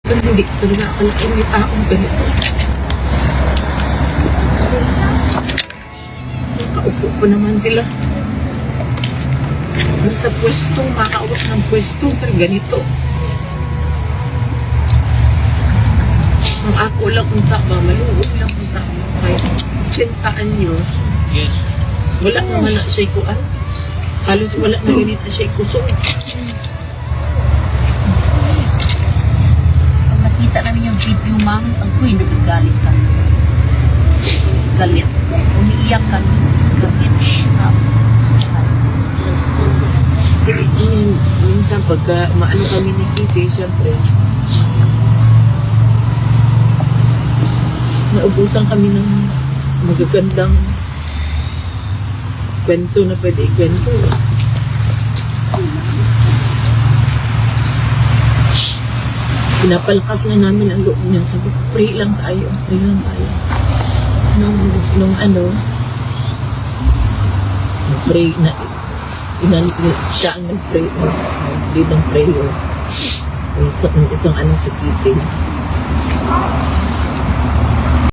Hindi ko talaga akalain may taong ganito. Nakaupo pa naman sila. Nasa pwesto, makakawak ng pwesto, pero ganito. Ang ako lang kung tama, maluwag lang kung tama. Kaya 80 anyos, Yes. wala naman na siya kuan. Halos wala na ganit na siya kusog. Pag nakita namin yung video, ma'am, ang kuy, nagagalis kami. Galit. Umiiyak kami. Galit. Minsan pagka maano kami ni KJ, siyempre, naubusan kami ng magagandang kwento na pwede ikwento. Pinapalakas na namin ang loob niya. Sabi ko, pray lang tayo, pray lang tayo. Nung pray na, siya ang nag-pray, nag-lead ng prayer. Isang si Kitty.